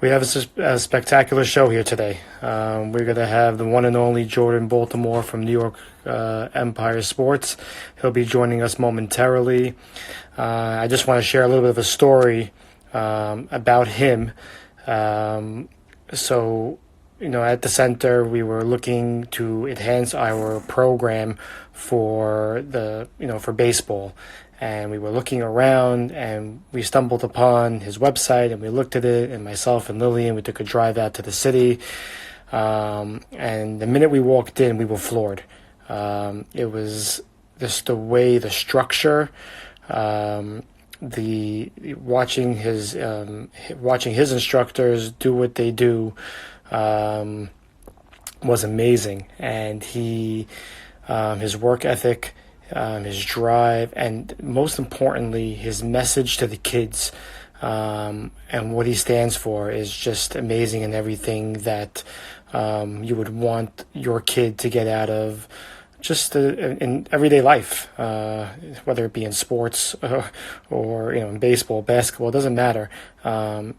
We have a spectacular show here today. We're going to have the one and only Jordan Baltimore from New York Empire Sports. He'll be joining us momentarily. I just want to share a little bit of a story about him. So, at the center, we were looking to enhance our program for baseball. And we were looking around and we stumbled upon his website and we looked at it, and myself and Lillian, we took a drive out to the city. And the minute we walked in, we were floored. It was just the way, the structure, the watching his instructors do what they do, was amazing. And his work ethic, his drive, and most importantly, his message to the kids, and what he stands for is just amazing, and everything that you would want your kid to get out of just in everyday life, whether it be in sports or in baseball, basketball, it doesn't matter.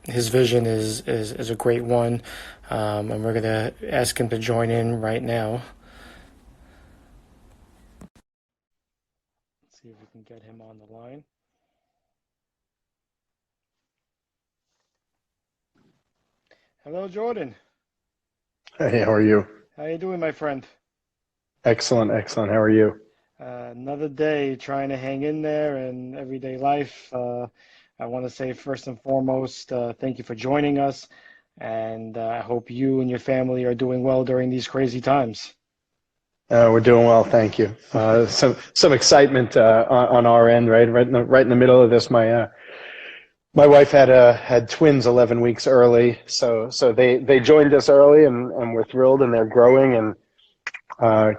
His vision is a great one, and we're going to ask him to join in right now. See if we can get him on the line. Hello, Jordan. Hey, how are you? How you doing, my friend? Excellent, excellent. How are you? Another day trying to hang in there in everyday life. I want to say first and foremost, thank you for joining us, and I hope you and your family are doing well during these crazy times. We're doing well, thank you. Some excitement on our end, right in the middle of this. My wife had twins 11 weeks early, so they joined us early, and we're thrilled, and they're growing, and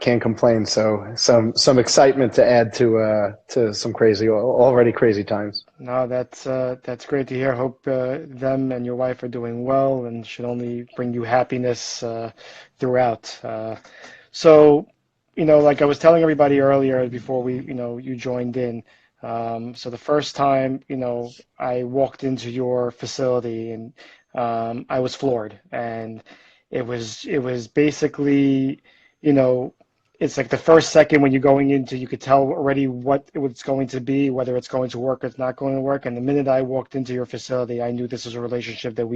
can't complain. So some excitement to add to some already crazy times. No, that's great to hear. Hope them and your wife are doing well, and should only bring you happiness throughout. So, like I was telling everybody earlier before you joined in. So the first time, I walked into your facility, and I was floored, and it was basically, it's like the first second when you're going into, you could tell already what it's going to be, whether it's going to work or it's not going to work. And the minute I walked into your facility, I knew this was a relationship that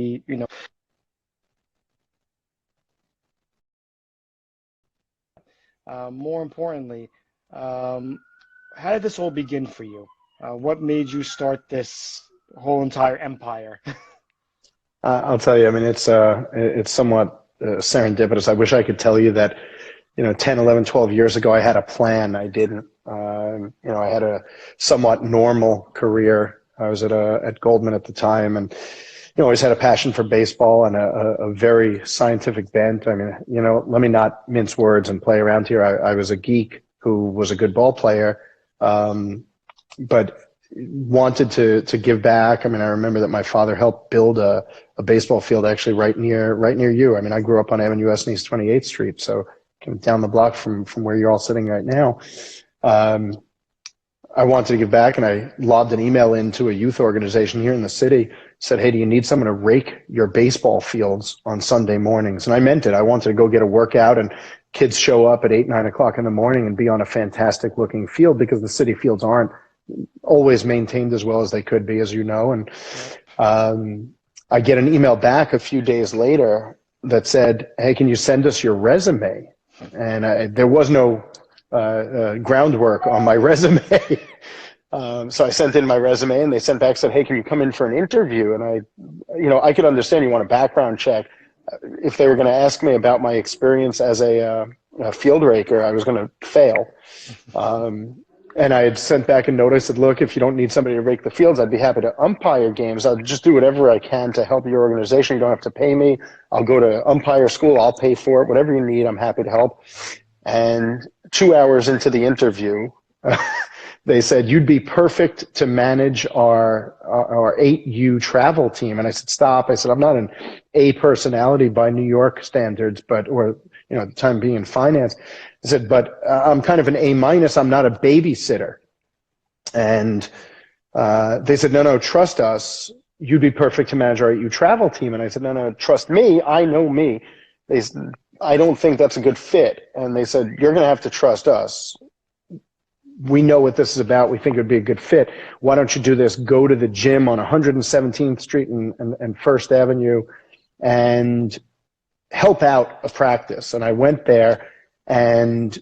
more importantly, how did this all begin for you? What made you start this whole entire empire? I'll tell you. I mean, it's somewhat serendipitous. I wish I could tell you that, 10, 11, 12 years ago, I had a plan. I didn't. I had a somewhat normal career. I was at Goldman at the time, and always had a passion for baseball and a very scientific bent. I mean, let me not mince words and play around here. I was a geek who was a good ball player, but wanted to give back. I mean, I remember that my father helped build a baseball field actually right near you. I mean, I grew up on Avenue S and East 28th Street, so down the block from where you're all sitting right now. I wanted to give back, and I lobbed an email into a youth organization here in the city, said, hey, do you need someone to rake your baseball fields on Sunday mornings? And I meant it. I wanted to go get a workout, and kids show up at 8, 9 o'clock in the morning and be on a fantastic looking field, because the city fields aren't always maintained as well as they could be, as you know. And I get an email back a few days later that said, hey, can you send us your resume? And there was no groundwork on my resume. So I sent in my resume, and they sent back, said, hey, can you come in for an interview? And I could understand you want a background check. If they were going to ask me about my experience as a field raker, I was going to fail. And I had sent back a note. I said, look, if you don't need somebody to rake the fields, I'd be happy to umpire games. I'll just do whatever I can to help your organization. You don't have to pay me. I'll go to umpire school. I'll pay for it. Whatever you need, I'm happy to help. And 2 hours into the interview, they said, you'd be perfect to manage our 8U travel team. And I said, stop. I said, I'm not an A personality by New York standards, at the time being in finance. I said, but I'm kind of an A minus. I'm not a babysitter. And they said, no, trust us. you'd be perfect to manage our 8U travel team. And I said, no, trust me. I know me. They said, I don't think that's a good fit. And they said, you're going to have to trust us. We know what this is about. We think it would be a good fit. Why don't you do this? Go to the gym on 117th Street and First Avenue and help out a practice. And I went there, and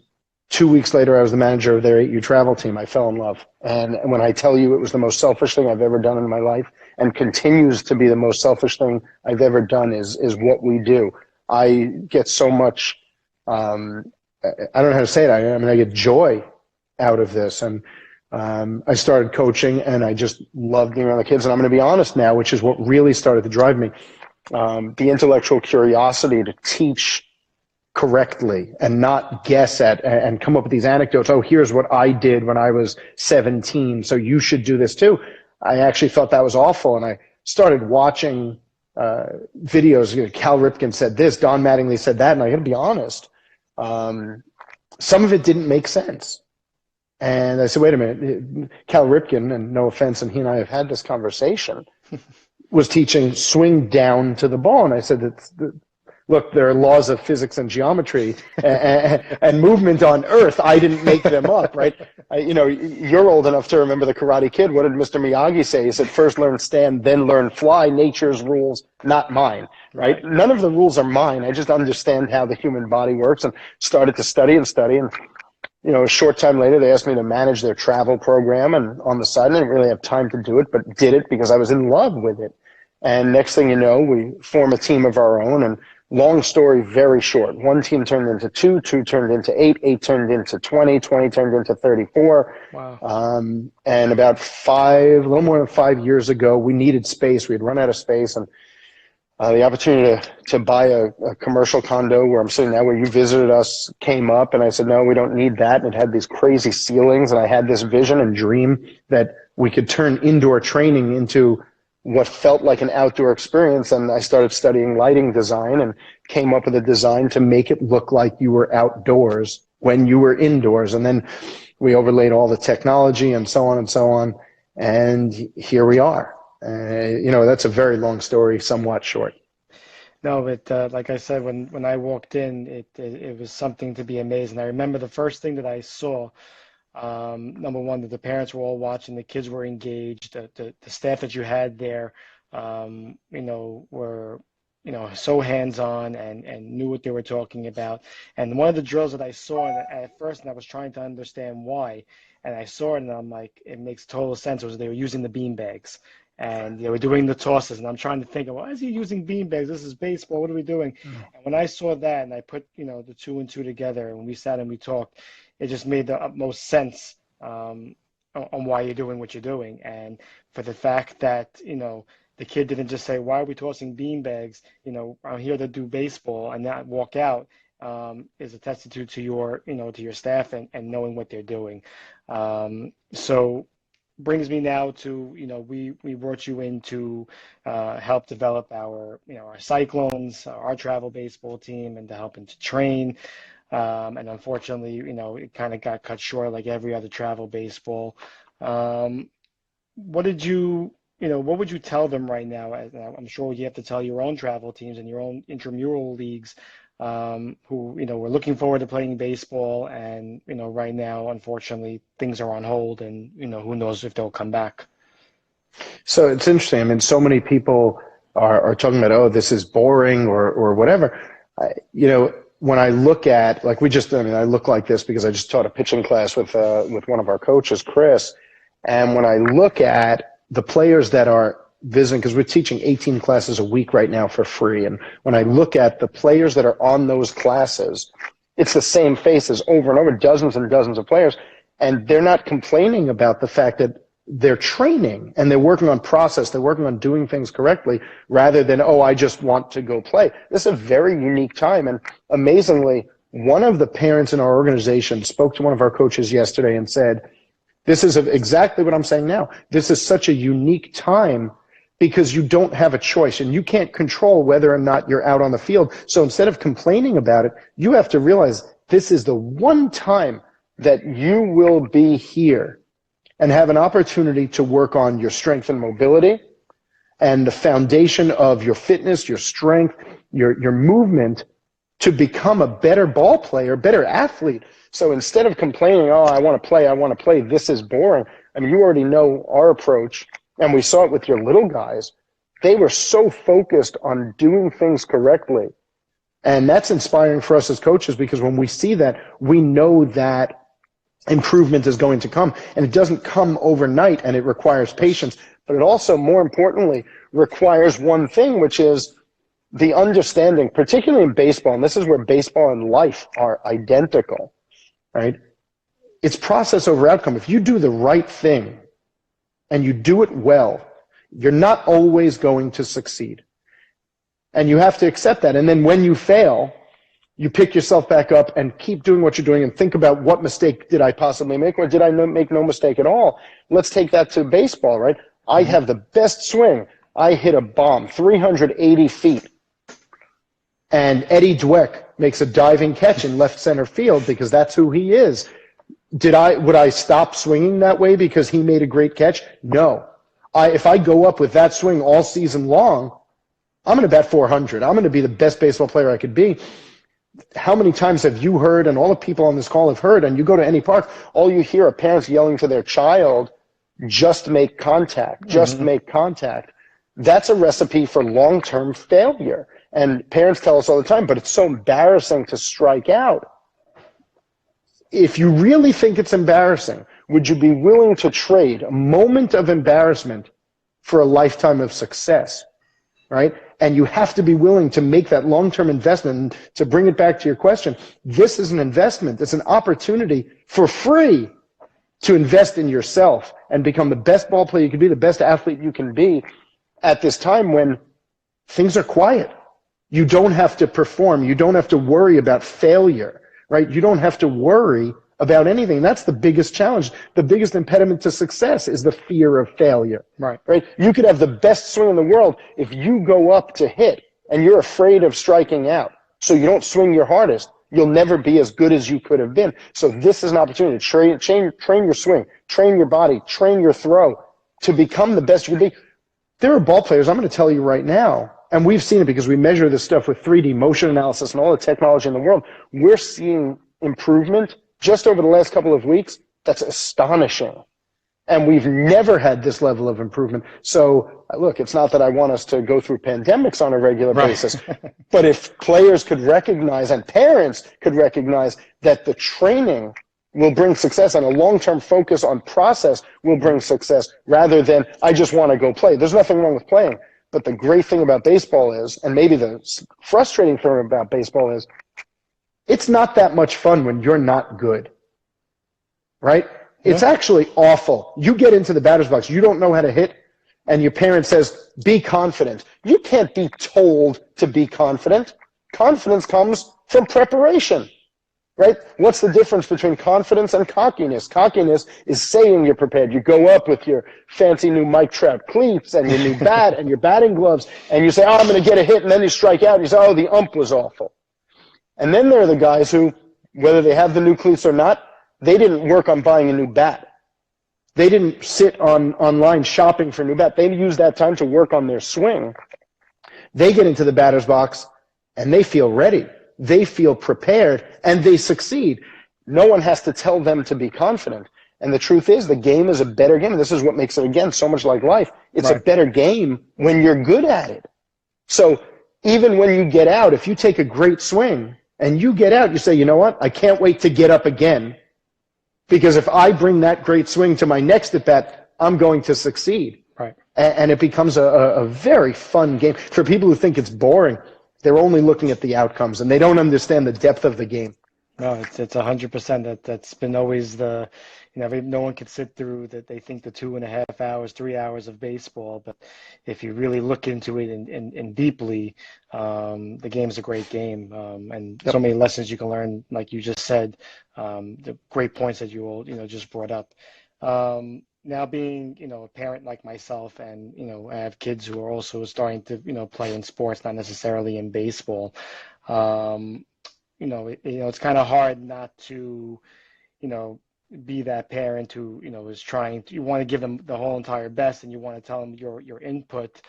2 weeks later, I was the manager of their 8U travel team. I fell in love. And when I tell you it was the most selfish thing I've ever done in my life, and continues to be the most selfish thing I've ever done, is what we do. I get so much, I don't know how to say it. I mean, I get joy out of this. And I started coaching, and I just loved being around the kids. And I'm going to be honest now, which is what really started to drive me. The intellectual curiosity to teach correctly and not guess at and come up with these anecdotes. Oh, here's what I did when I was 17, so you should do this too. I actually thought that was awful, and I started watching videos. You know, Cal Ripken said this, Don Mattingly said that, and I got to be honest, some of it didn't make sense. And I said, wait a minute, Cal Ripken, and no offense, and he and I have had this conversation, was teaching swing down to the ball. And I said, look, there are laws of physics and geometry and movement on Earth. I didn't make them up, right? You're old enough to remember the Karate Kid. What did Mr. Miyagi say? He said, first learn stand, then learn fly. Nature's rules, not mine, right? None of the rules are mine. I just understand how the human body works, and started to study. And a short time later, they asked me to manage their travel program, and on the side, I didn't really have time to do it, but did it because I was in love with it. And next thing you know, we form a team of our own, and long story, very short. One team turned into two turned into eight turned into 20 turned into 34. Wow. And about a little more than 5 years ago, we needed space. We had run out of space, and the opportunity to buy a commercial condo where I'm sitting now, where you visited us, came up, and I said, no, we don't need that. And it had these crazy ceilings, and I had this vision and dream that we could turn indoor training into what felt like an outdoor experience. And I started studying lighting design and came up with a design to make it look like you were outdoors when you were indoors. And then we overlaid all the technology and so on and so on. And here we are. That's a very long story, somewhat short. No, but like I said, when I walked in, it was something to be amazed. And I remember the first thing that I saw, number one, that the parents were all watching, the kids were engaged, the staff that you had there, were, so hands-on and knew what they were talking about. And one of the drills that I saw at first, and I was trying to understand why, and I saw it, and I'm like, it makes total sense, was they were using the bean bags. And they were doing the tosses, and I'm trying to think of, why is he using beanbags? This is baseball. What are we doing? And when I saw that, and I put, the two and two together, and we sat and we talked, it just made the utmost sense on why you're doing what you're doing. And for the fact that, the kid didn't just say, why are we tossing beanbags? I'm here to do baseball and not walk out, is a testament to your, to your staff and knowing what they're doing. So brings me now to, we brought you in to help develop our, our Cyclones, our travel baseball team, and to help them to train. And unfortunately, it kind of got cut short like every other travel baseball. What would you tell them right now? I'm sure you have to tell your own travel teams and your own intramural leagues who, we're looking forward to playing baseball, and, right now, unfortunately, things are on hold, and, who knows if they'll come back. So it's interesting. I mean, so many people are talking about, oh, this is boring or whatever. When I look at, like I look like this because I just taught a pitching class with one of our coaches, Chris. And when I look at the players that are visiting, because we're teaching 18 classes a week right now for free. And when I look at the players that are on those classes, it's the same faces over and over, dozens and dozens of players. And they're not complaining about the fact that they're training and they're working on process. They're working on doing things correctly rather than, oh, I just want to go play. This is a very unique time. And amazingly, one of the parents in our organization spoke to one of our coaches yesterday and said, this is exactly what I'm saying now. This is such a unique time because you don't have a choice and you can't control whether or not you're out on the field. So instead of complaining about it, you have to realize this is the one time that you will be here and have an opportunity to work on your strength and mobility, and the foundation of your fitness, your strength, your movement to become a better ball player, better athlete. So instead of complaining, oh, I want to play, this is boring. I mean, you already know our approach, and we saw it with your little guys. They were so focused on doing things correctly. And that's inspiring for us as coaches, because when we see that, we know that improvement is going to come. And it doesn't come overnight, and it requires patience. But it also, more importantly, requires one thing, which is the understanding, particularly in baseball, and this is where baseball and life are identical, right? It's process over outcome. If you do the right thing and you do it well, you're not always going to succeed. And you have to accept that. And then when you fail, you pick yourself back up and keep doing what you're doing and think about, what mistake did I possibly make, or did I make no mistake at all? Let's take that to baseball, right? I have the best swing. I hit a bomb 380 feet. And Eddie Dweck makes a diving catch in left center field because that's who he is. Would I stop swinging that way because he made a great catch? No. If I go up with that swing all season long, I'm going to bat 400. I'm going to be the best baseball player I could be. How many times have you heard, and all the people on this call have heard, and you go to any park, all you hear are parents yelling to their child, just make contact, just make contact. That's a recipe for long-term failure. And parents tell us all the time, but it's so embarrassing to strike out. If you really think it's embarrassing, would you be willing to trade a moment of embarrassment for a lifetime of success, right? And you have to be willing to make that long-term investment. And to bring it back to your question, this is an investment. It's an opportunity for free to invest in yourself and become the best ball player you can be, the best athlete you can be at this time when things are quiet. You don't have to perform. You don't have to worry about failure, right? You don't have to worry about anything. That's the biggest challenge. The biggest impediment to success is the fear of failure, right? You could have the best swing in the world. If you go up to hit and you're afraid of striking out, so you don't swing your hardest, you'll never be as good as you could have been. So this is an opportunity to train your swing, train your body, train your throw to become the best you can be. There are ball players, I'm going to tell you right now, and we've seen it because we measure this stuff with 3D motion analysis and all the technology in the world. We're seeing improvement just over the last couple of weeks. That's astonishing. And we've never had this level of improvement. So, look, it's not that I want us to go through pandemics on a regular basis, but if players could recognize and parents could recognize that the training will bring success and a long-term focus on process will bring success rather than I just want to go play. There's nothing wrong with playing. But the great thing about baseball is, and maybe the frustrating thing about baseball is, it's not that much fun when you're not good, right? Yeah. It's actually awful. You get into the batter's box, you don't know how to hit, and your parent says, be confident. You can't be told to be confident. Confidence comes from preparation, right? What's the difference between confidence and cockiness? Cockiness is saying you're prepared. You go up with your fancy new Mike Trout cleats and your new bat and your batting gloves, and you say, oh, I'm going to get a hit, and then you strike out, and you say, oh, the ump was awful. And then there are the guys who, whether they have the new cleats or not, they didn't work on buying a new bat. They didn't sit online shopping for a new bat. They used that time to work on their swing. They get into the batter's box, and they feel ready. They feel prepared, and they succeed. No one has to tell them to be confident. And the truth is, the game is a better game. And this is what makes it, again, so much like life. It's a better game when you're good at it. So even when you get out, if you take a great swing and you get out, you say, you know what? I can't wait to get up again. Because if I bring that great swing to my next at-bat, I'm going to succeed. Right. And it becomes a very fun game. For people who think it's boring, they're only looking at the outcomes, and they don't understand the depth of the game. No, it's 100%. That's been always the, no one could sit through that. They think the 2.5 hours, 3 hours of baseball, but if you really look into it and deeply, the game's a great game, and so many lessons you can learn, like you just said, the great points that you all just brought up. Now being a parent like myself, and I have kids who are also starting to play in sports, not necessarily in baseball. It's kind of hard not to be that parent who, is trying to, you want to give them the whole entire best and you want to tell them your input.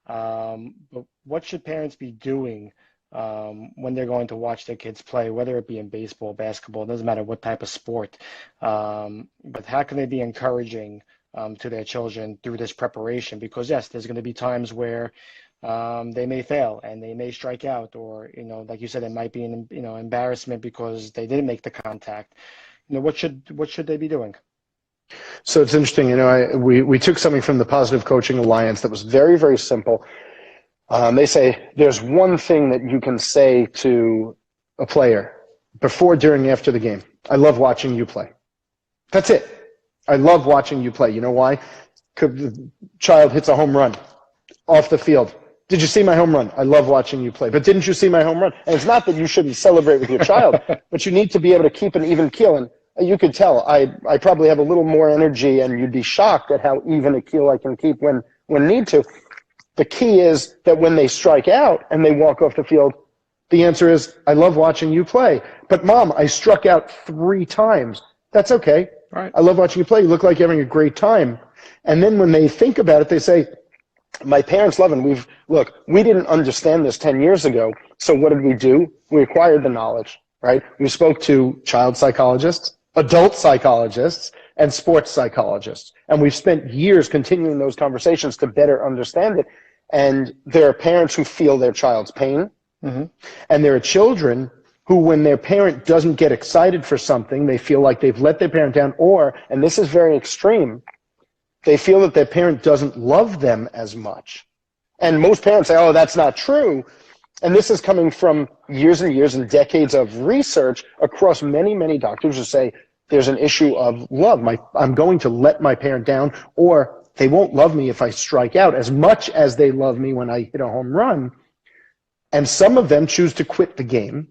But what should parents be doing when they're going to watch their kids play, whether it be in baseball, basketball, it doesn't matter what type of sport. But how can they be encouraging to their children through this preparation? Because yes, there's going to be times where they may fail and they may strike out, or like you said, it might be an embarrassment because they didn't make the contact. What should they be doing? So it's interesting, we took something from the Positive Coaching Alliance that was very, very simple. They say there's one thing that you can say to a player before, during, after the game. I love watching you play. That's it. I love watching you play. You know why? The child hits a home run off the field. Did you see my home run? I love watching you play. But didn't you see my home run? And it's not that you shouldn't celebrate with your child, but you need to be able to keep an even keel. And you could tell I probably have a little more energy, and you'd be shocked at how even a keel I can keep when need to. The key is that when they strike out and they walk off the field, the answer is, I love watching you play. But Mom, I struck out 3 times. That's okay. Right. I love watching you play. You look like you're having a great time. And then when they think about it, they say, my parents love, and we didn't understand this 10 years ago. So what did we do? We acquired the knowledge, right? We spoke to child psychologists, adult psychologists, and sports psychologists. And we've spent years continuing those conversations to better understand it. And there are parents who feel their child's pain. Mm-hmm. And there are children who, when their parent doesn't get excited for something, they feel like they've let their parent down, or, and this is very extreme, they feel that their parent doesn't love them as much. And most parents say, oh, that's not true. And this is coming from years and years and decades of research across many, many doctors who say there's an issue of love. I'm going to let my parent down, or they won't love me if I strike out as much as they love me when I hit a home run. And some of them choose to quit the game.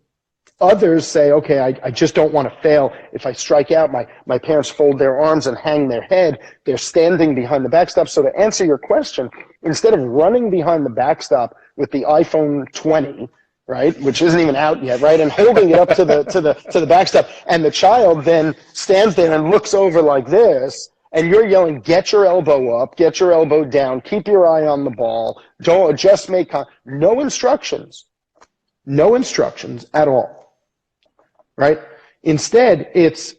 Others say, okay, I just don't want to fail. If I strike out, my parents fold their arms and hang their head. They're standing behind the backstop. So to answer your question, instead of running behind the backstop with the iPhone 20, right, which isn't even out yet, right, and holding it up to the backstop, and the child then stands there and looks over like this, and you're yelling, get your elbow up, get your elbow down, keep your eye on the ball, don't just make no instructions at all. Right? Instead, it's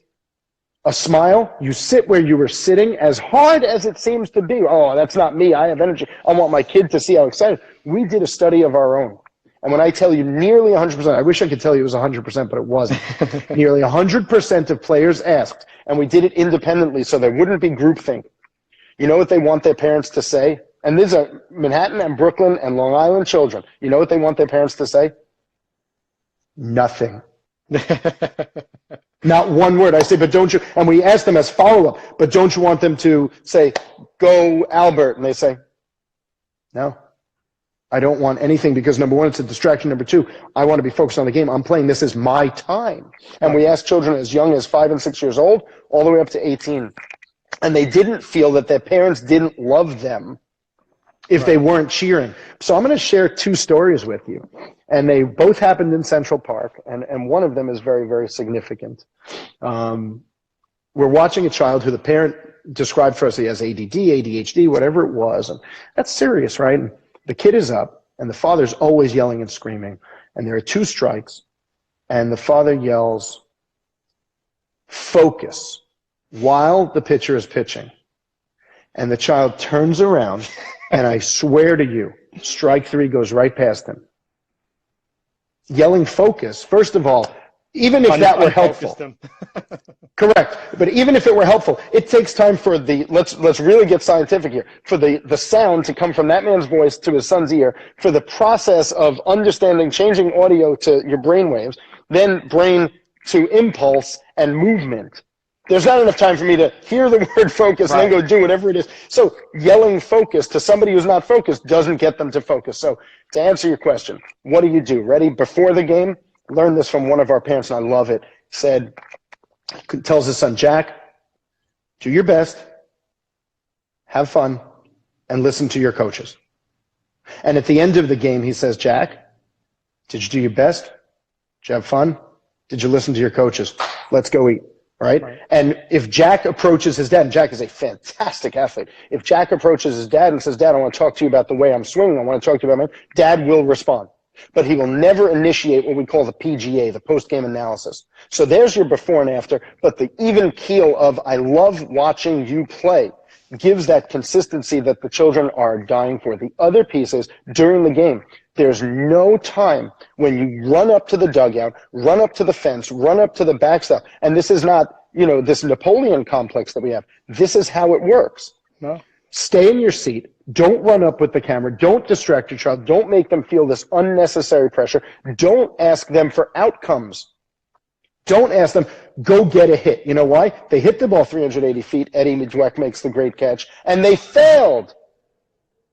a smile. You sit where you were sitting, as hard as it seems to be. Oh, that's not me. I have energy. I want my kid to see how excited. We did a study of our own. And when I tell you nearly 100%, I wish I could tell you it was 100%, but it wasn't. Nearly 100% of players asked, and we did it independently so there wouldn't be groupthink. You know what they want their parents to say? And these are Manhattan and Brooklyn and Long Island children. You know what they want their parents to say? Nothing. Not one word. I say, but don't you, and we ask them as follow-up, but don't you want them to say, go Albert? And they say, no, I don't want anything, because number one, it's a distraction. Number two, I want to be focused on the game. I'm playing. This is my time. And we ask children as young as 5 and 6 years old, all the way up to 18. And they didn't feel that their parents didn't love them if they weren't cheering. So I'm going to share 2 stories with you. And they both happened in Central Park, and one of them is very, very significant. We're watching a child who the parent described for us, he has ADD, ADHD, whatever it was, and that's serious, right? And the kid is up, and the father's always yelling and screaming, and there are 2 strikes, and the father yells, focus, while the pitcher is pitching. And the child turns around, and I swear to you, strike 3 goes right past him. Yelling focus, first of all, even if that were helpful. Correct. But even if it were helpful, it takes time for let's really get scientific here, for the sound to come from that man's voice to his son's ear, for the process of understanding, changing audio to your brain waves, then brain to impulse and movement. There's not enough time for me to hear the word focus and then go do whatever it is. So yelling focus to somebody who's not focused doesn't get them to focus. So to answer your question, what do you do? Ready? Before the game, learned this from one of our parents, and I love it. Said, tells his son, Jack, do your best, have fun, and listen to your coaches. And at the end of the game, he says, Jack, did you do your best? Did you have fun? Did you listen to your coaches? Let's go eat. right? Right. And if Jack approaches his dad, and Jack is a fantastic athlete, if Jack approaches his dad and says, Dad, I want to talk to you about the way I'm swinging, I want to talk to you about my, Dad will respond. But he will never initiate what we call the PGA, the post-game analysis. So there's your before and after, but the even keel of I love watching you play gives that consistency that the children are dying for. The other piece is during the game, there's no time when you run up to the dugout, run up to the fence, run up to the backstop. And this is not, this Napoleon complex that we have. This is how it works. No. Stay in your seat. Don't run up with the camera. Don't distract your child. Don't make them feel this unnecessary pressure. Don't ask them for outcomes. Don't ask them, go get a hit. You know why? They hit the ball 380 feet. Eddie Dweck makes the great catch, and they failed.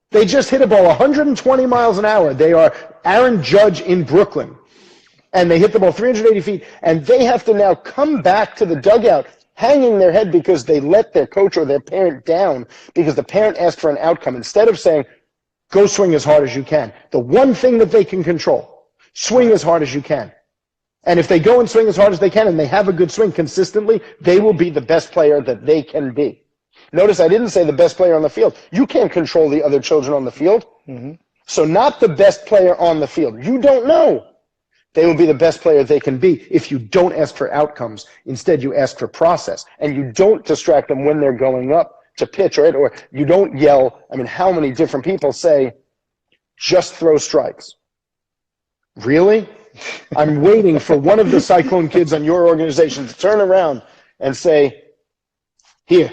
They just hit a ball 120 miles an hour. They are Aaron Judge in Brooklyn, and they hit the ball 380 feet, and they have to now come back to the dugout hanging their head because they let their coach or their parent down because the parent asked for an outcome instead of saying, go swing as hard as you can. The one thing that they can control, swing as hard as you can. And if they go and swing as hard as they can and they have a good swing consistently, they will be the best player that they can be. Notice I didn't say the best player on the field. You can't control the other children on the field. Mm-hmm. So not the best player on the field. You don't know. They will be the best player they can be if you don't ask for outcomes. Instead, you ask for process. And you don't distract them when they're going up to pitch, right? Or you don't yell. I mean, how many different people say, just throw strikes? Really? I'm waiting for one of the Cyclone kids on your organization to turn around and say, here,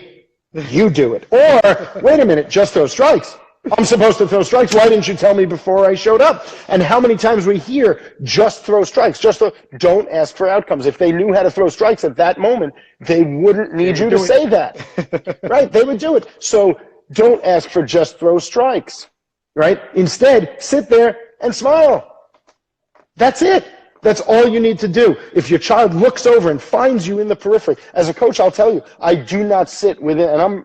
you do it. Or, wait a minute, just throw strikes. I'm supposed to throw strikes. Why didn't you tell me before I showed up? And how many times we hear, just throw strikes. Don't ask for outcomes. If they knew how to throw strikes at that moment, they wouldn't need you to say that. Right? They would do it. So don't ask for just throw strikes. Right? Instead, sit there and smile. That's it. That's all you need to do. If your child looks over and finds you in the periphery, as a coach, I'll tell you, I do not sit within, and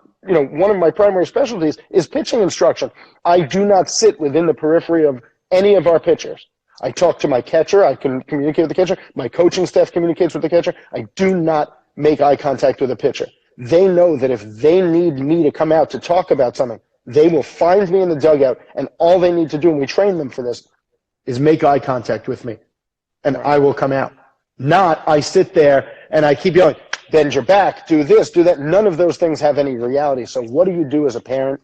one of my primary specialties is pitching instruction. I do not sit within the periphery of any of our pitchers. I talk to my catcher. I can communicate with the catcher. My coaching staff communicates with the catcher. I do not make eye contact with a pitcher. They know that if they need me to come out to talk about something, they will find me in the dugout, and all they need to do, and we train them for this, is make eye contact with me, and I will come out. Not I sit there and I keep yelling, bend your back, do this, do that. None of those things have any reality. So what do you do as a parent?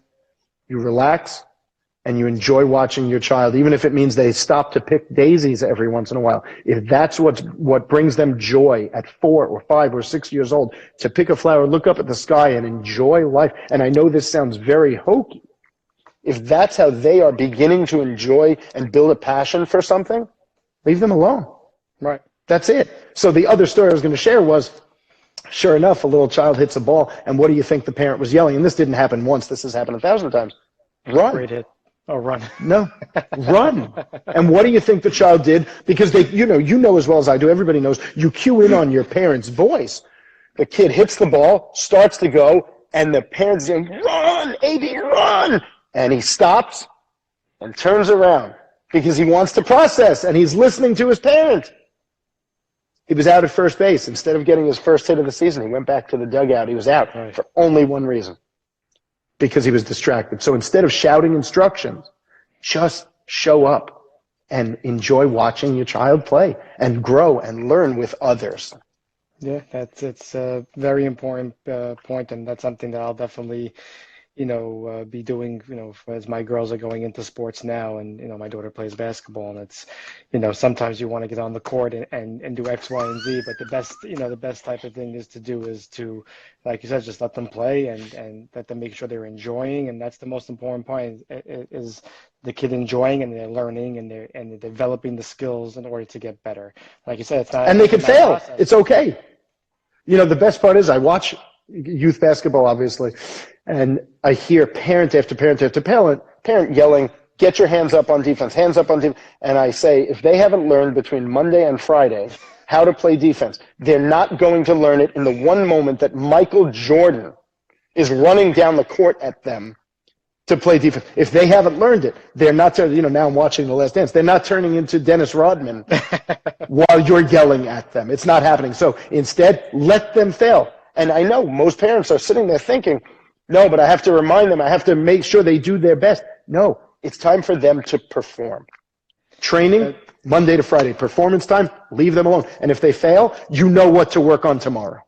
You relax and you enjoy watching your child, even if it means they stop to pick daisies every once in a while. If that's what brings them joy at 4 or 5 or 6 years old, to pick a flower, look up at the sky and enjoy life. And I know this sounds very hokey. If that's how they are beginning to enjoy and build a passion for something, leave them alone. Right. That's it. So the other story I was going to share was, sure enough, a little child hits a ball, and what do you think the parent was yelling? And this didn't happen once. This has happened 1,000 times. Run. Great hit. Oh, run. No, run. And what do you think the child did? Because you know as well as I do, everybody knows, you cue in on your parent's voice. The kid hits the ball, starts to go, and the parent's saying, run, AB, run. And he stops and turns around because he wants to process, and he's listening to his parent. He was out at first base. Instead of getting his first hit of the season, he went back to the dugout. He was out for only one reason, because he was distracted. So instead of shouting instructions, just show up and enjoy watching your child play and grow and learn with others. Yeah, it's a very important point, and that's something that I'll definitely be doing, as my girls are going into sports now, and, my daughter plays basketball, and it's, sometimes you want to get on the court and do X, Y, and Z, but the best type of thing is to, like you said, just let them play and let them make sure they're enjoying. And that's the most important point is the kid enjoying, and they're learning, and they're developing the skills in order to get better. Like you said, it's not, and they can fail. It's okay. The best part is I watch youth basketball, obviously, and I hear parent after parent after parent yelling, get your hands up on defense, hands up on defense. And I say, if they haven't learned between Monday and Friday how to play defense, they're not going to learn it in the one moment that Michael Jordan is running down the court at them to play defense. If they haven't learned it, they're not, now I'm watching The Last Dance. They're not turning into Dennis Rodman while you're yelling at them. It's not happening. So instead, let them fail. And I know most parents are sitting there thinking, no, but I have to remind them. I have to make sure they do their best. No, it's time for them to perform. Training, Monday to Friday. Performance time, leave them alone. And if they fail, you know what to work on tomorrow.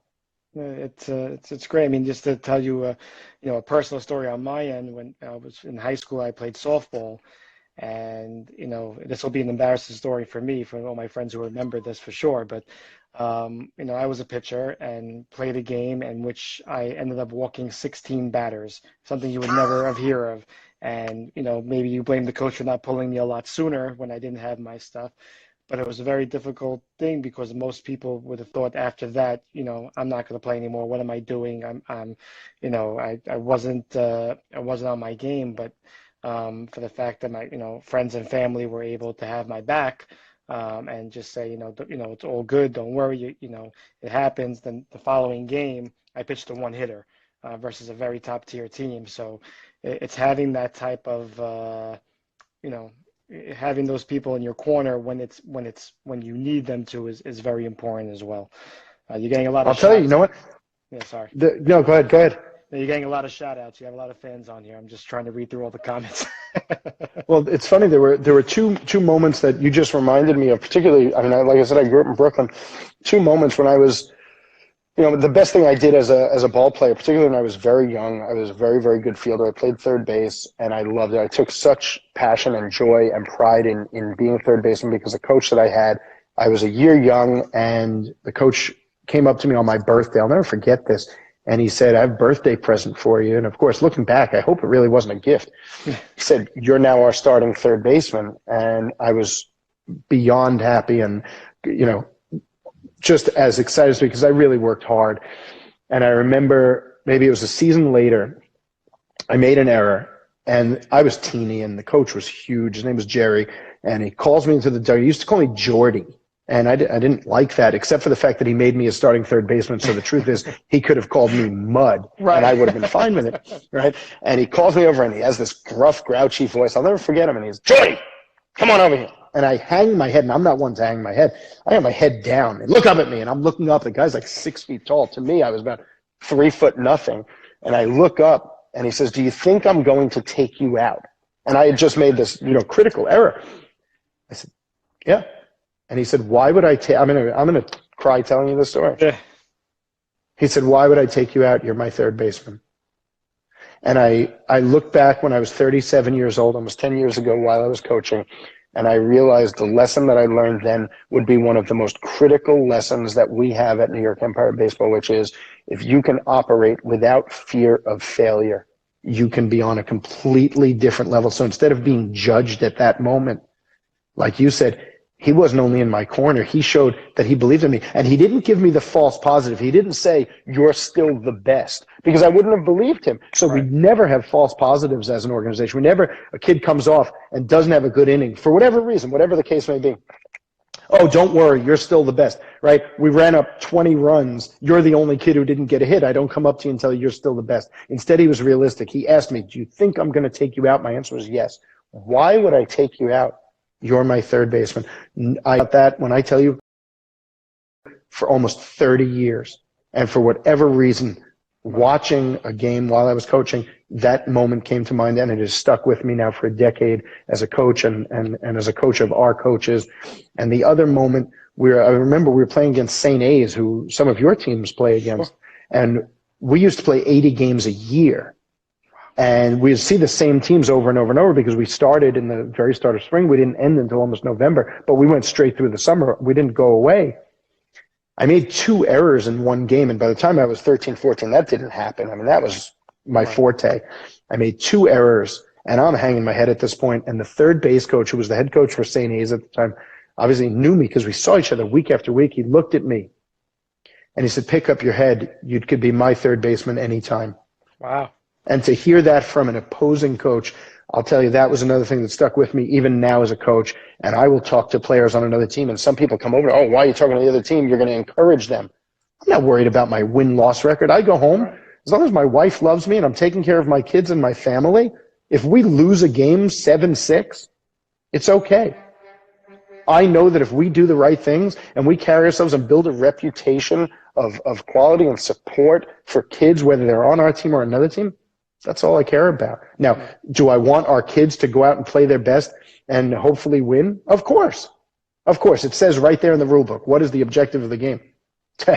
It's great. I mean, just to tell you, a personal story on my end. When I was in high school, I played softball, and this will be an embarrassing story for me, for all my friends who remember this for sure. But I was a pitcher and played a game in which I ended up walking 16 batters, something you would never have heard of. And maybe you blame the coach for not pulling me a lot sooner when I didn't have my stuff. But it was a very difficult thing because most people would have thought after that, I'm not going to play anymore. What am I doing? I wasn't on my game. But for the fact that my friends and family were able to have my back and just say it's all good, don't worry, it happens. Then the following game, I pitched a one hitter versus a very top tier team. So it's having that type of having those people in your corner when you need them to is very important as well. You're getting a lot of I'll tell you, you know what? Yeah, sorry. No, go ahead. You're getting a lot of shout outs. You have a lot of fans on here. I'm just trying to read through all the comments. Well, it's funny. There were two moments that you just reminded me of, particularly. I mean, like I said, I grew up in Brooklyn. Two moments when I was, the best thing I did as a ball player, particularly when I was very young, I was a very, very good fielder. I played third base, and I loved it. I took such passion and joy and pride in being a third baseman because the coach that I had, I was a year young, and the coach came up to me on my birthday. I'll never forget this. And he said, I have a birthday present for you. And, of course, looking back, I hope it really wasn't a gift. He said, you're now our starting third baseman. And I was beyond happy and, just as excited as me because I really worked hard. And I remember maybe it was a season later, I made an error. And I was teeny, and the coach was huge. His name was Jerry. And he calls me into the dugout. He used to call me Jordy. And I didn't like that, except for the fact that he made me a starting third baseman. So the truth is, he could have called me Mud, right, and I would have been fine with it, right? And he calls me over, and he has this gruff, grouchy voice. I'll never forget him. And he's, Jordy, come on over here. And I hang my head, and I'm not one to hang my head. I have my head down and look up at me, and I'm looking up. The guy's like 6 feet tall. To me, I was about 3 foot nothing. And I look up, and he says, do you think I'm going to take you out? And I had just made this, critical error. I said, yeah. And he said, why would I take, I'm gonna cry telling you this story. Yeah. He said, why would I take you out? You're my third baseman. And I look back when I was 37 years old, almost 10 years ago while I was coaching, and I realized the lesson that I learned then would be one of the most critical lessons that we have at New York Empire Baseball, which is if you can operate without fear of failure, you can be on a completely different level. So instead of being judged at that moment, like you said, he wasn't only in my corner, he showed that he believed in me. And he didn't give me the false positive. He didn't say, you're still the best, because I wouldn't have believed him. So right. We never have false positives as an organization. A kid comes off and doesn't have a good inning for whatever reason, whatever the case may be. Oh, don't worry, you're still the best, right? We ran up 20 runs. You're the only kid who didn't get a hit. I don't come up to you and tell you you're still the best. Instead, he was realistic. He asked me, do you think I'm going to take you out? My answer was yes. Why would I take you out? You're my third baseman. I got that when I tell you for almost 30 years. And for whatever reason, watching a game while I was coaching, that moment came to mind, and it has stuck with me now for a decade as a coach and as a coach of our coaches. And the other moment, I remember we were playing against St. A's, who some of your teams play against. And we used to play 80 games a year. And we'd see the same teams over and over and over because we started in the very start of spring. We didn't end until almost November, but we went straight through the summer. We didn't go away. I made 2 errors in one game, and by the time I was 13, 14, that didn't happen. I mean, that was my forte. I made 2 errors, and I'm hanging my head at this point. And the third base coach, who was the head coach for St. A's at the time, obviously knew me because we saw each other week after week. He looked at me, and he said, pick up your head. You could be my third baseman anytime. Wow. And to hear that from an opposing coach, I'll tell you, that was another thing that stuck with me even now as a coach. And I will talk to players on another team, and some people come over, oh, why are you talking to the other team? You're going to encourage them. I'm not worried about my win-loss record. I go home. As long as my wife loves me and I'm taking care of my kids and my family, If we lose a game 7-6, it's okay. I know that if we do the right things and we carry ourselves and build a reputation of quality and support for kids, whether they're on our team or another team, that's all I care about. Now, do I want our kids to go out and play their best and hopefully win? Of course. Of course. It says right there in the rule book, what is the objective of the game?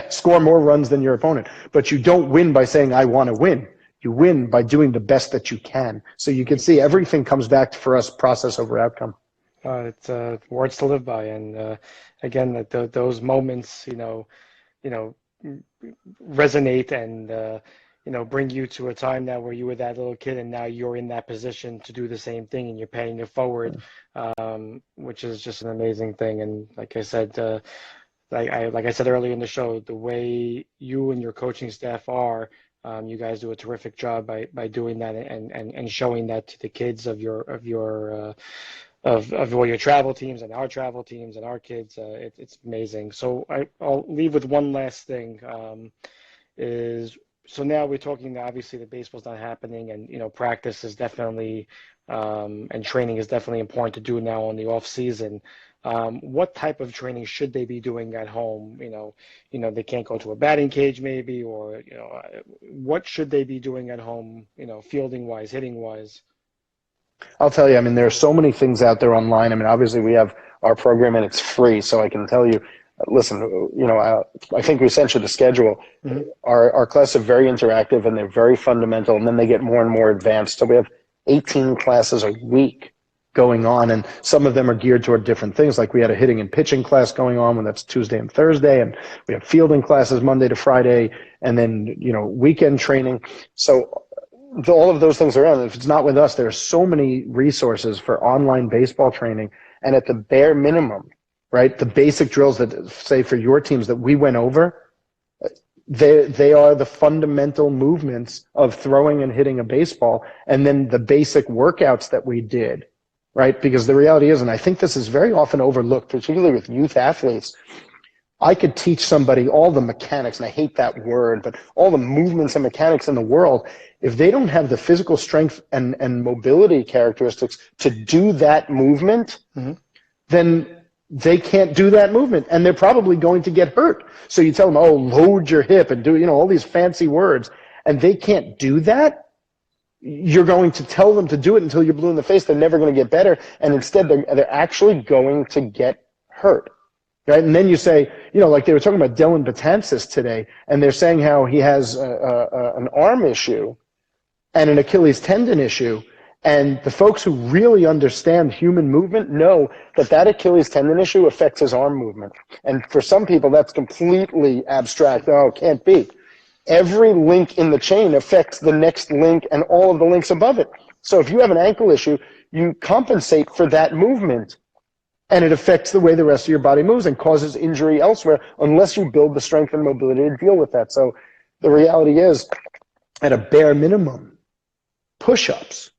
Score more runs than your opponent. But you don't win by saying, I want to win. You win by doing the best that you can. So you can see everything comes back to, for us, process over outcome. It's words to live by, and again, that those moments, resonate and bring you to a time now where you were that little kid, and now you're in that position to do the same thing, and you're paying it forward, which is just an amazing thing. And like I said, like I said earlier in the show, the way you and your coaching staff are. You guys do a terrific job by doing that and showing that to the kids of all your travel teams and our travel teams and our kids. It's amazing. So I'll leave with one last thing. So now we're talking, obviously the baseball's not happening, and practice is definitely and training is definitely important to do now in the off season. What type of training should they be doing at home? They can't go to a batting cage maybe, or what should they be doing at home? Fielding wise, hitting wise. I'll tell you, I mean, there are so many things out there online. I mean, obviously we have our program and it's free, so I can tell you, listen, I think we sent you the schedule. Mm-hmm. Our classes are very interactive and they're very fundamental, and then they get more and more advanced. So we have 18 classes a week going on, and some of them are geared toward different things. Like we had a hitting and pitching class going on, when that's Tuesday and Thursday, and we have fielding classes Monday to Friday, and then, weekend training. So all of those things are on. If it's not with us, there are so many resources for online baseball training, and at the bare minimum, right, the basic drills that, say, for your teams that we went over, they are the fundamental movements of throwing and hitting a baseball, and then the basic workouts that we did, right? Because the reality is, and I think this is very often overlooked, particularly with youth athletes, I could teach somebody all the mechanics, and I hate that word, but all the movements and mechanics in the world. If they don't have the physical strength and mobility characteristics to do that movement, mm-hmm. then they can't do that movement, and they're probably going to get hurt. So you tell them, load your hip and do, all these fancy words, and they can't do that. You're going to tell them to do it until you're blue in the face. They're never going to get better, and instead they're actually going to get hurt. Right? And then you say, like they were talking about Dylan Betances today, and they're saying how he has an arm issue and an Achilles tendon issue. And the folks who really understand human movement know that Achilles tendon issue affects his arm movement. And for some people, that's completely abstract. Oh, can't be. Every link in the chain affects the next link and all of the links above it. So if you have an ankle issue, you compensate for that movement, and it affects the way the rest of your body moves and causes injury elsewhere unless you build the strength and mobility to deal with that. So the reality is, at a bare minimum, push-ups,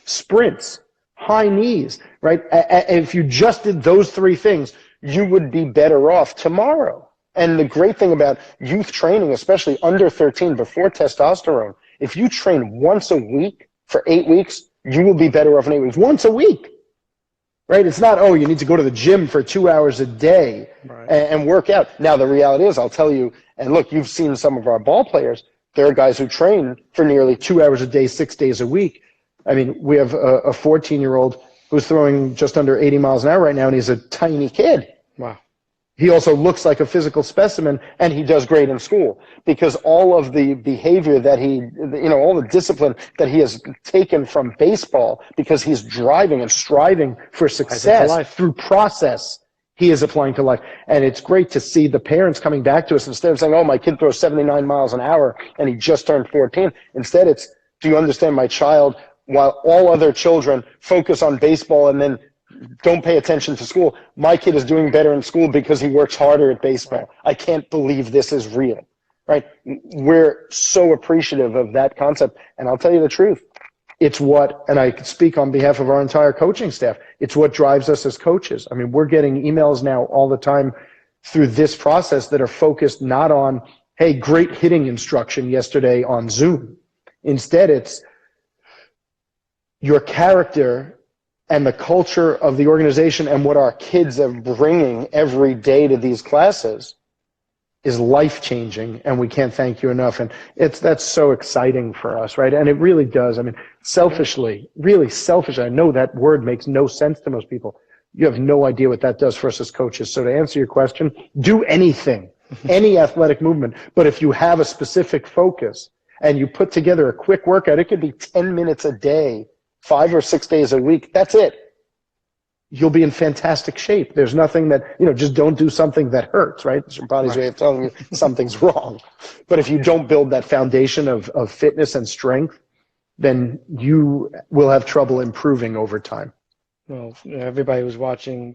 sprints, high knees, right? And if you just did those three things, you would be better off tomorrow. And the great thing about youth training, especially under 13, before testosterone, if you train once a week for 8 weeks, you will be better off in 8 weeks. Once a week. Right? It's not, you need to go to the gym for 2 hours a day and work out. Now, the reality is, I'll tell you, and look, you've seen some of our ball players. There are guys who train for nearly 2 hours a day, 6 days a week. I mean, we have a 14-year-old who's throwing just under 80 miles an hour right now, and he's a tiny kid. Wow. He also looks like a physical specimen, and he does great in school because all of the behavior that all the discipline that he has taken from baseball, because he's driving and striving for success through process, he is applying to life. And it's great to see the parents coming back to us instead of saying, my kid throws 79 miles an hour and he just turned 14. Instead, it's, do you understand, my child, while all other children focus on baseball and then don't pay attention to school, my kid is doing better in school because he works harder at baseball. I can't believe this is real, right? We're so appreciative of that concept. And I'll tell you the truth. It's what, and I can speak on behalf of our entire coaching staff, it's what drives us as coaches. I mean, we're getting emails now all the time through this process that are focused not on, hey, great hitting instruction yesterday on Zoom. Instead, it's, your character and the culture of the organization and what our kids are bringing every day to these classes is life-changing, and we can't thank you enough. And that's so exciting for us, right? And it really does. I mean, selfishly, really selfishly, I know that word makes no sense to most people. You have no idea what that does for us as coaches. So to answer your question, do anything, any athletic movement. But if you have a specific focus and you put together a quick workout, it could be 10 minutes a day, 5 or 6 days a week. That's it. You'll be in fantastic shape. There's nothing that, just don't do something that hurts, right? It's your body's way of telling you something's wrong. But if you don't build that foundation of fitness and strength, then you will have trouble improving over time. Well, everybody was watching,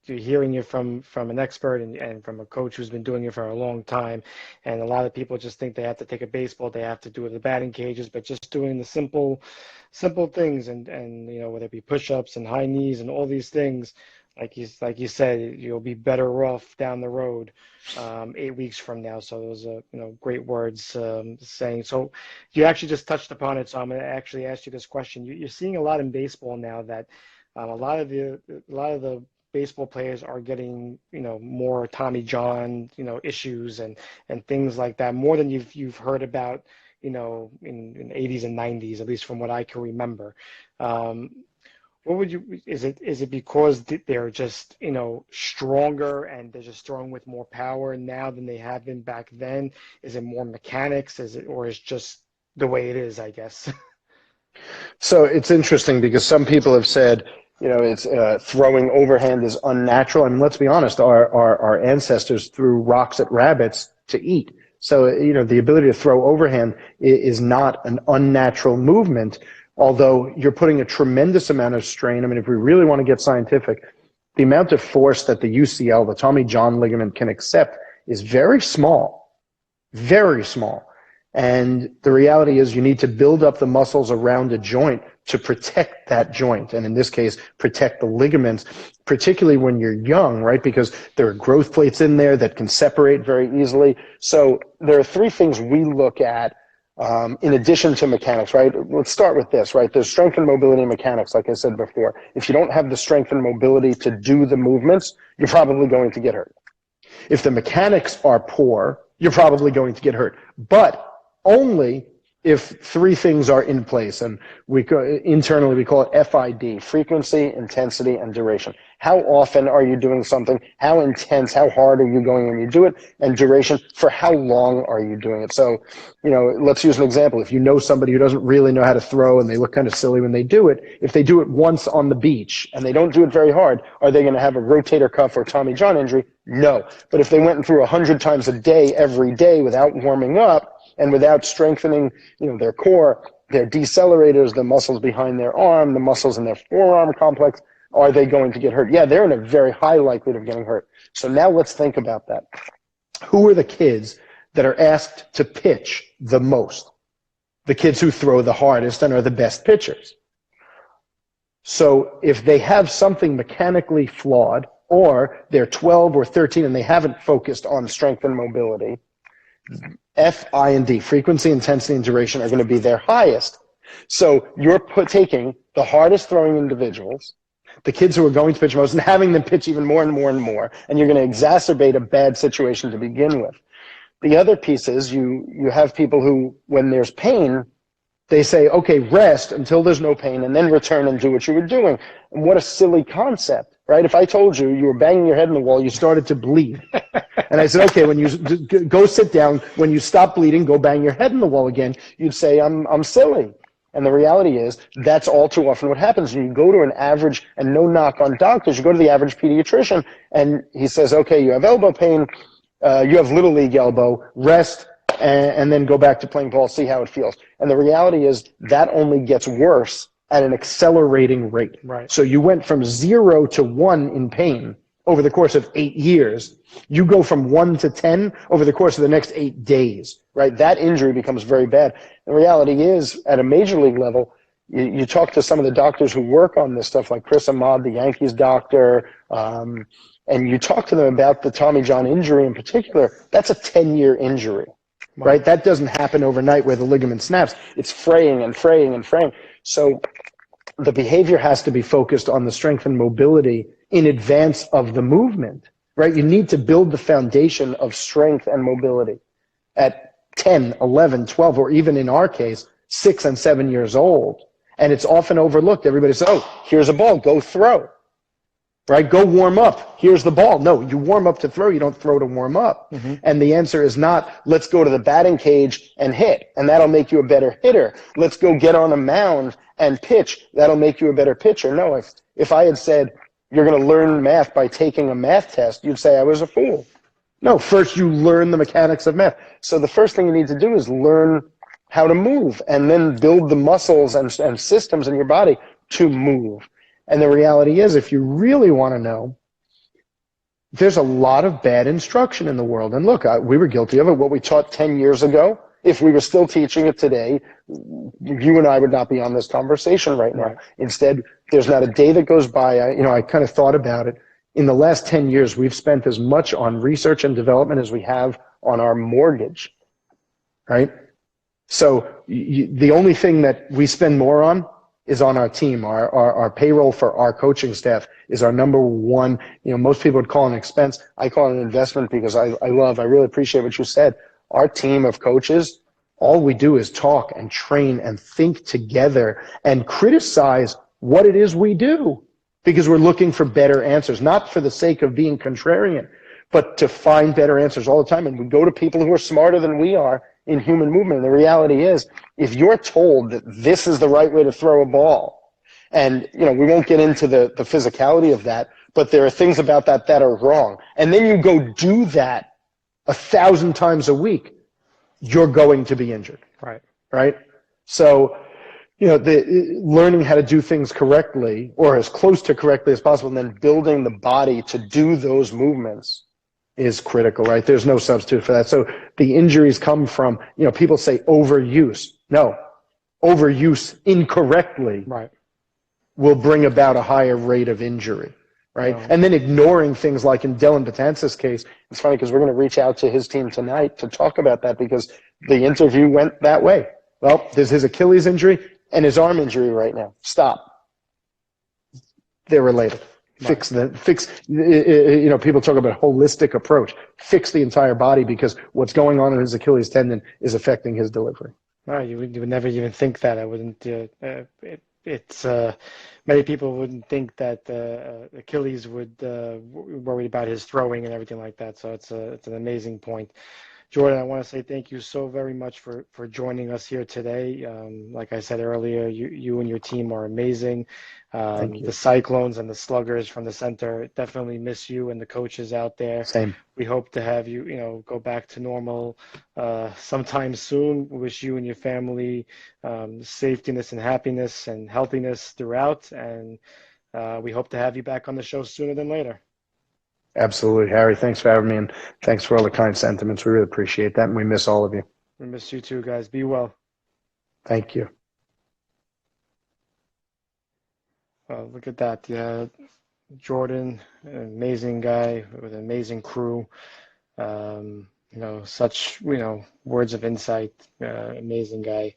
you're hearing it from an expert and from a coach who's been doing it for a long time. And a lot of people just think they have to take a baseball, they have to do it in the batting cages, but just doing the simple things and whether it be push-ups and high knees and all these things, like you said, you'll be better off down the road 8 weeks from now. So those are great words saying. So you actually just touched upon it. So I'm going to actually ask you this question. You're seeing a lot in baseball now that a lot of the baseball players are getting more Tommy John issues and things like that, more than you've heard about in the 80s and 90s, at least from what I can remember. What would you, is it because they're just stronger and they're just throwing with more power now than they have been back then? Is it more mechanics? Or is just the way it is, I guess? So it's interesting because some people have said, it's throwing overhand is unnatural. I mean, let's be honest, our ancestors threw rocks at rabbits to eat. So, the ability to throw overhand is not an unnatural movement, although you're putting a tremendous amount of strain. I mean, if we really want to get scientific, the amount of force that the UCL, the Tommy John ligament, can accept is very small, very small. And the reality is you need to build up the muscles around a joint to protect that joint, and in this case, protect the ligaments, particularly when you're young, right? Because there are growth plates in there that can separate very easily. So there are 3 things we look at in addition to mechanics, right? Let's start with this, right? There's strength and mobility and mechanics, like I said before. If you don't have the strength and mobility to do the movements, you're probably going to get hurt. If the mechanics are poor, you're probably going to get hurt. But only if 3 things are in place, and internally we call it FID, frequency, intensity, and duration. How often are you doing something? How intense, how hard are you going when you do it? And duration, for how long are you doing it? So, let's use an example. If you know somebody who doesn't really know how to throw and they look kind of silly when they do it, if they do it once on the beach and they don't do it very hard, are they going to have a rotator cuff or Tommy John injury? No. But if they went through 100 times a day, every day, without warming up, and without strengthening, their core, their decelerators, the muscles behind their arm, the muscles in their forearm complex, are they going to get hurt? Yeah, they're in a very high likelihood of getting hurt. So now let's think about that. Who are the kids that are asked to pitch the most? The kids who throw the hardest and are the best pitchers. So if they have something mechanically flawed, or they're 12 or 13 and they haven't focused on strength and mobility, F, I, and D, frequency, intensity, and duration, are going to be their highest. So you're taking the hardest throwing individuals, the kids who are going to pitch most, and having them pitch even more and more and more, and you're going to exacerbate a bad situation to begin with. The other piece is you have people who, when there's pain, they say, okay, rest until there's no pain, and then return and do what you were doing. And what a silly concept, right? If I told you you were banging your head on the wall, you started to bleed. And I said, okay, when you go sit down, when you stop bleeding, go bang your head on the wall again, you'd say, I'm silly. And the reality is that's all too often what happens. When you go to an average, and no knock on doctors, you go to the average pediatrician, and he says, okay, you have elbow pain, you have little league elbow, rest, and then go back to playing ball, see how it feels. And the reality is that only gets worse at an accelerating rate. Right. So you went from 0 to 1 in pain over the course of 8 years. You go from 1 to 10 over the course of the next 8 days, right? That injury becomes very bad. The reality is, at a major league level, you talk to some of the doctors who work on this stuff, like Chris Ahmad, the Yankees doctor, and you talk to them about the Tommy John injury in particular. That's a 10-year injury, right? That doesn't happen overnight where the ligament snaps. It's fraying and fraying and fraying. So the behavior has to be focused on the strength and mobility in advance of the movement, right? You need to build the foundation of strength and mobility at 10, 11, 12, or even in our case, 6 and 7 years old. And it's often overlooked. Everybody says, oh, here's a ball, go throw, right? Go warm up. Here's the ball. No, you warm up to throw. You don't throw to warm up. Mm-hmm. And the answer is not, let's go to the batting cage and hit, and that'll make you a better hitter. Let's go get on a mound and pitch. That'll make you a better pitcher. No, if I had said, you're going to learn math by taking a math test, you'd say I was a fool. No, first you learn the mechanics of math. So the first thing you need to do is learn how to move and then build the muscles and systems in your body to move. And the reality is, if you really want to know, there's a lot of bad instruction in the world. And look, we were guilty of it. What we taught 10 years ago, if we were still teaching it today, you and I would not be on this conversation right now. Right. Instead, there's not a day that goes by. I kind of thought about it. In the last 10 years, we've spent as much on research and development as we have on our mortgage, right? So the only thing that we spend more on is on our team. Our payroll for our coaching staff is our number one. Most people would call it an expense. I call it an investment because I really appreciate what you said. Our team of coaches, all we do is talk and train and think together and criticize what it is we do, because we're looking for better answers, not for the sake of being contrarian, but to find better answers all the time. And we go to people who are smarter than we are in human movement. And the reality is, if you're told that this is the right way to throw a ball, and we won't get into the physicality of that, but there are things about that are wrong, and then you go do that 1,000 times a week, you're going to be injured. Right? So, learning how to do things correctly, or as close to correctly as possible, and then building the body to do those movements is critical, right? There's no substitute for that. So the injuries come from, people say overuse. No, overuse incorrectly will bring about a higher rate of injury, right? No. And then ignoring things like in Dylan Betances' case, it's funny because we're going to reach out to his team tonight to talk about that, because the interview went that way. Well, there's his Achilles injury and his arm injury right now. Stop. They're related. People talk about holistic approach. Fix the entire body, because what's going on in his Achilles tendon is affecting his delivery. No, you would never even think that. I wouldn't. Many people wouldn't think that Achilles would worry about his throwing and everything like that. So it's an amazing point. Jordan, I want to say thank you so very much for joining us here today. Like I said earlier, you and your team are amazing. The Cyclones and the Sluggers from the center definitely miss you and the coaches out there. Same. We hope to have you, go back to normal sometime soon. We wish you and your family safetyness and happiness and healthiness throughout. And we hope to have you back on the show sooner than later. Absolutely, Harry. Thanks for having me, and thanks for all the kind sentiments. We really appreciate that, and we miss all of you. We miss you too, guys. Be well. Thank you. Look at that. Yeah, Jordan, an amazing guy with an amazing crew. Such, words of insight. Amazing guy.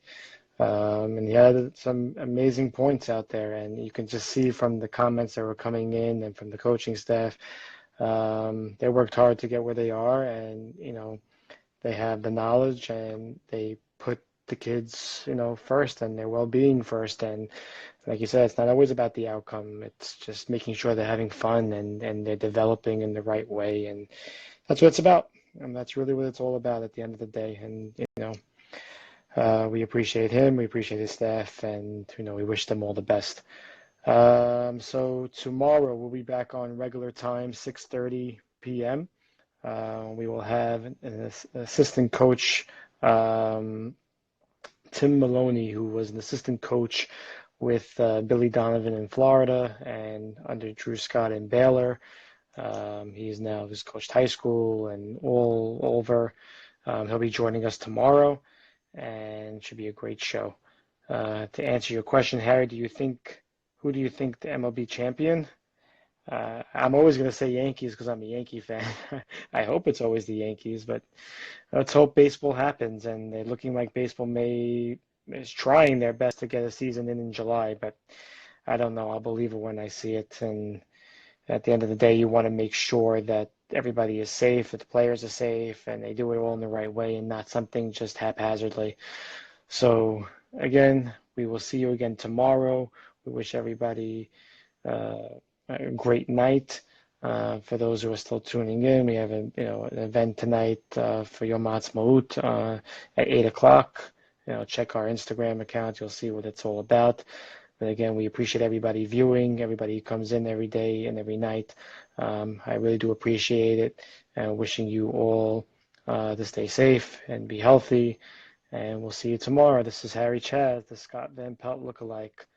And he had some amazing points out there, and you can just see from the comments that were coming in and from the coaching staff. They worked hard to get where they are, and they have the knowledge, and they put the kids first and their well-being first. And like you said, it's not always about the outcome. It's just making sure they're having fun and they're developing in the right way, and that's what it's about. And that's really what it's all about at the end of the day. And we appreciate him, we appreciate his staff, and we wish them all the best. So tomorrow we'll be back on regular time, 6:30 p.m. We will have an assistant coach, Tim Maloney, who was an assistant coach with Billy Donovan in Florida and under Drew Scott in Baylor. He's coached high school and all over. He'll be joining us tomorrow, and it should be a great show. To answer your question, Harry, who do you think the MLB champion? I'm always going to say Yankees because I'm a Yankee fan. I hope it's always the Yankees, but let's hope baseball happens. And they're looking like baseball is trying their best to get a season in July. But I don't know. I'll believe it when I see it. And at the end of the day, you want to make sure that everybody is safe, that the players are safe, and they do it all in the right way and not something just haphazardly. So again, we will see you again tomorrow. We wish everybody uh, a great night. For those who are still tuning in, we have an event tonight for Yom Ha'atzmaut at 8 o'clock. Check our Instagram account. You'll see what it's all about. But again, we appreciate everybody viewing, everybody who comes in every day and every night. I really do appreciate it. Wishing you all to stay safe and be healthy. And we'll see you tomorrow. This is Harry Chaz, the Scott Van Pelt lookalike.